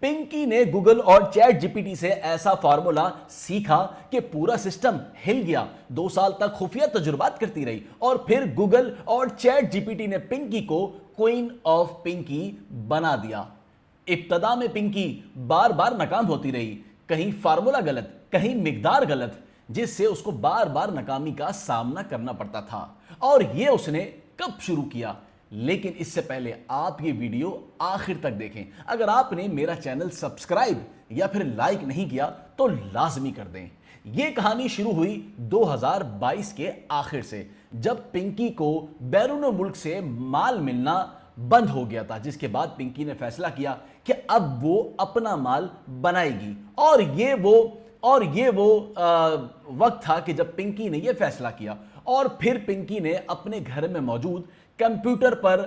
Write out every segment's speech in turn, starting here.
पिंकी ने गूगल और chat GPT से ऐसा फार्मूला सीखा कि पूरा सिस्टम हिल गया। 2 साल तक खुफिया तजुर्बात करती रही और फिर गूगल और चैट जीपीटी ने पिंकी को क्वीन ऑफ पिंकी बना दिया। इब्तदा में पिंकी बार बार नाकाम होती रही, कहीं फार्मूला गलत, कहीं मिकदार गलत, जिससे उसको बार बार नाकामी का सामना करना पड़ता था। और ये उसने कब शुरू किया? लेकिन इससे पहले आप ये वीडियो आखिर तक देखें। अगर आपने मेरा चैनल सब्सक्राइब या फिर लाइक नहीं किया तो लाजमी कर दें। ये कहानी शुरू हुई 2022 के आखिर से, जब पिंकी को बैरून मुल्क से माल मिलना बंद हो गया था, जिसके बाद पिंकी ने फैसला किया कि अब वो अपना माल बनाएगी। और ये वो वक्त था कि जब पिंकी ने यह फैसला किया और फिर पिंकी ने अपने घर में मौजूद कंप्यूटर पर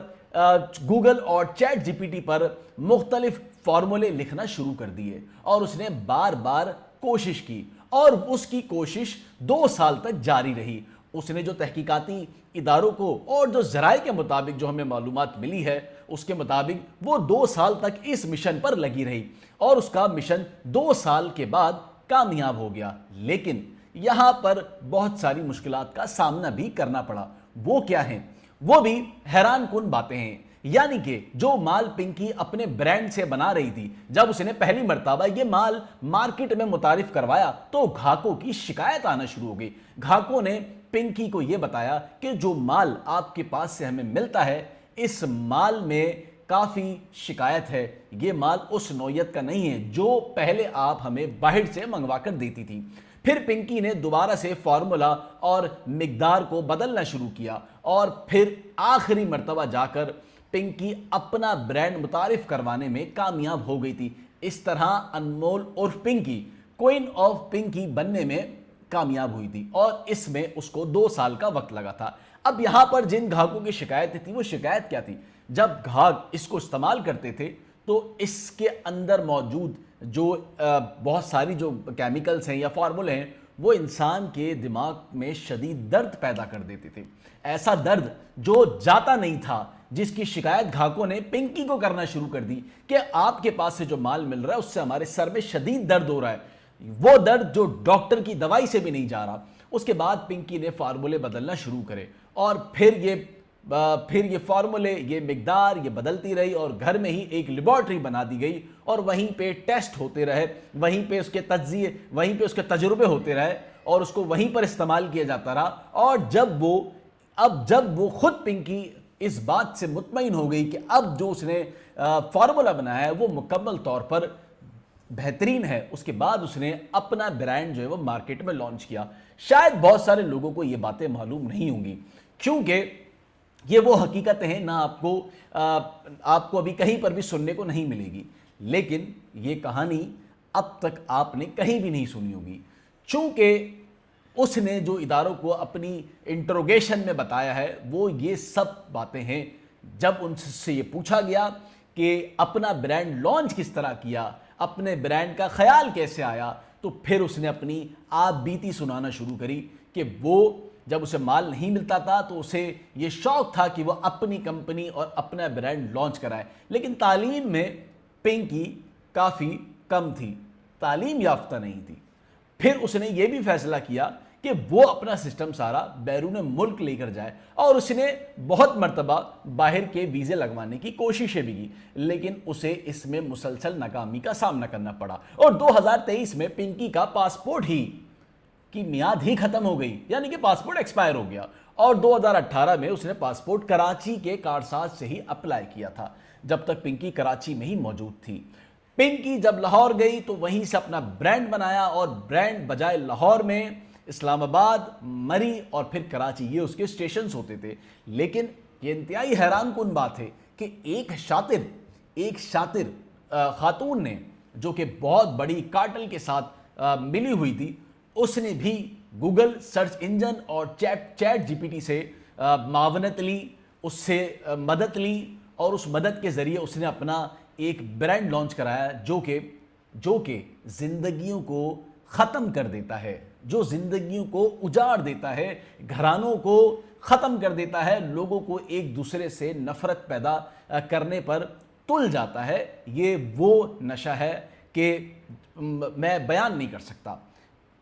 गूगल और चैट जीपीटी पर मुख्तलिफ फार्मूले लिखना शुरू कर दिए और उसने बार बार कोशिश की और उसकी कोशिश 2 साल तक जारी रही। उसने जो तहकीकाती इदारों को और जो ज़राए के मुताबिक जो हमें मालूमात मिली है उसके मुताबिक वो 2 साल तक इस मिशन पर लगी रही और उसका मिशन 2 साल के बाद कामयाब हो गया। लेकिन यहां पर बहुत सारी मुश्किलात का सामना भी करना पड़ा। वो क्या है? वो भी हैरान कुन बातें हैं। यानी कि जो माल पिंकी अपने ब्रांड से बना रही थी, जब उसने पहली मर्तबा ये माल मार्केट में मुतारिफ करवाया तो ग्राहकों की शिकायत आना शुरू हो गई। ग्राहकों ने पिंकी को यह बताया कि जो माल आपके पास से हमें मिलता है, इस माल में काफ़ी शिकायत है, ये माल उस नौयत का नहीं है जो पहले आप हमें बाहर से मंगवा कर देती थी। फिर पिंकी ने दोबारा से फार्मूला और मिकदार को बदलना शुरू किया और फिर आखिरी मर्तबा जाकर पिंकी अपना ब्रांड मुतारिफ करवाने में कामयाब हो गई थी। इस तरह अनमोल उर्फ पिंकी क्वीन ऑफ पिंकी बनने में कामयाब हुई थी और इसमें उसको 2 साल का वक्त लगा था। अब यहां पर जिन ग्राहकों की शिकायत थी, वो शिकायत क्या थी? जब ग्राहक इसको इस्तेमाल करते थे तो इसके अंदर मौजूद जो बहुत सारी जो केमिकल्स हैं या फार्मूले हैं, वो इंसान के दिमाग में शदीद दर्द पैदा कर देते थे। ऐसा दर्द जो जाता नहीं था, जिसकी शिकायत ग्राहकों ने पिंकी को करना शुरू कर दी कि आपके पास से जो माल मिल रहा है उससे हमारे सर में शदीद दर्द हो रहा है, वो दर्द जो डॉक्टर की दवाई से भी नहीं जा रहा। उसके बाद पिंकी ने फार्मूले बदलना शुरू करे और फिर ये फार्मूले, ये मिकदार, ये बदलती रही और घर में ही एक लेबॉर्ट्री बना दी गई और वहीं पे टेस्ट होते रहे, वहीं पे उसके तज्जिए, वहीं पे उसके तजुर्बे होते रहे और उसको वहीं पर इस्तेमाल किया जाता रहा। और जब वो खुद पिंकी इस बात से मुतमईन हो गई कि अब जो उसने फार्मूला बनाया है वो मुकम्मल तौर पर बेहतरीन है, उसके बाद उसने अपना ब्रांड जो है वो मार्केट में लॉन्च किया। शायद बहुत सारे लोगों को ये बातें मालूम नहीं होंगी क्योंकि ये वो हकीकतें हैं ना आपको अभी कहीं पर भी सुनने को नहीं मिलेगी, लेकिन ये कहानी अब तक आपने कहीं भी नहीं सुनी होगी। चूंकि उसने जो इदारों को अपनी इंट्रोगेशन में बताया है वो ये सब बातें हैं। जब उनसे ये पूछा गया कि अपना ब्रांड लॉन्च किस तरह किया, अपने ब्रांड का ख्याल कैसे आया, तो फिर उसने अपनी आप बीती सुनाना शुरू करी कि वो जब उसे माल नहीं मिलता था तो उसे ये शौक था कि वो अपनी कंपनी और अपना ब्रांड लॉन्च कराए, लेकिन तालीम में पिंकी काफ़ी कम थी, तालीम याफ्ता नहीं थी। फिर उसने ये भी फैसला किया कि वो अपना सिस्टम सारा बैरून मुल्क लेकर जाए और उसने बहुत मर्तबा बाहर के वीज़े लगवाने की कोशिशें भी की, लेकिन उसे इसमें मुसलसल नाकामी का सामना करना पड़ा और 2023 में पिंकी का पासपोर्ट की मियाद ही खत्म हो गई, यानी कि पासपोर्ट एक्सपायर हो गया और 2018 में उसने पासपोर्ट कराची के कारसाज से ही अप्लाई किया था, जब तक पिंकी कराची में ही मौजूद थी। पिंकी जब लाहौर गई तो वहीं से अपना ब्रांड बनाया और ब्रांड बजाय लाहौर में इस्लामाबाद, मरी और फिर कराची, ये उसके स्टेशंस होते थे। लेकिन ये इंतहाई हैरान कुन बात है कि एक शातिर खातून ने, जो कि बहुत बड़ी कार्टेल के साथ मिली हुई थी, उसने भी गूगल सर्च इंजन और चैट जीपीटी से मावनत ली, उससे मदद ली और उस मदद के ज़रिए उसने अपना एक ब्रांड लॉन्च कराया जो कि ज़िंदगियों को ख़त्म कर देता है, जो ज़िंदगियों को उजाड़ देता है, घरानों को ख़त्म कर देता है, लोगों को एक दूसरे से नफ़रत पैदा करने पर تل جاتا ہے، یہ وہ نشہ ہے کہ میں بیان نہیں کر سکتا۔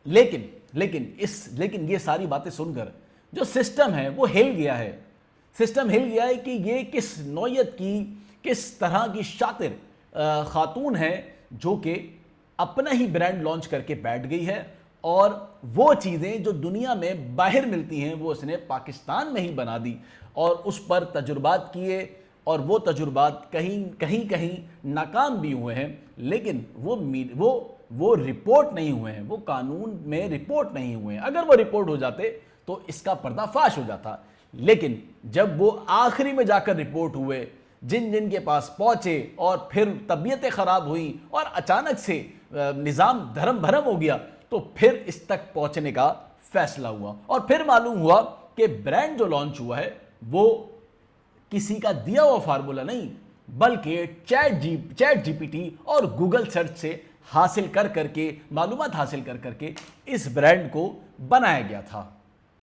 لیکن یہ ساری باتیں سن کر جو سسٹم ہے وہ ہل گیا ہے۔ سسٹم ہل گیا ہے کہ یہ کس نوعیت کی، کس طرح کی شاطر خاتون ہے جو کہ اپنا ہی برانڈ لانچ کر کے بیٹھ گئی ہے، اور وہ چیزیں جو دنیا میں باہر ملتی ہیں وہ اس نے پاکستان میں ہی بنا دی، اور اس پر تجربات کیے، اور وہ تجربات کہیں ناکام بھی ہوئے ہیں، لیکن وہ رپورٹ نہیں ہوئے ہیں، وہ قانون میں رپورٹ نہیں ہوئے ہیں۔ اگر وہ رپورٹ ہو جاتے تو اس کا پردہ فاش ہو جاتا، لیکن جب وہ آخری میں جا کر رپورٹ ہوئے، جن کے پاس پہنچے، اور پھر طبیعتیں خراب ہوئیں اور اچانک سے نظام دھرم بھرم ہو گیا، تو پھر اس تک پہنچنے کا فیصلہ ہوا، اور پھر معلوم ہوا کہ برانڈ جو لانچ ہوا ہے وہ کسی کا دیا ہوا فارمولا نہیں، بلکہ چیٹ جی پی ٹی اور گوگل سرچ سے حاصل کر کے، معلومات حاصل کر کے اس برانڈ کو بنایا گیا تھا۔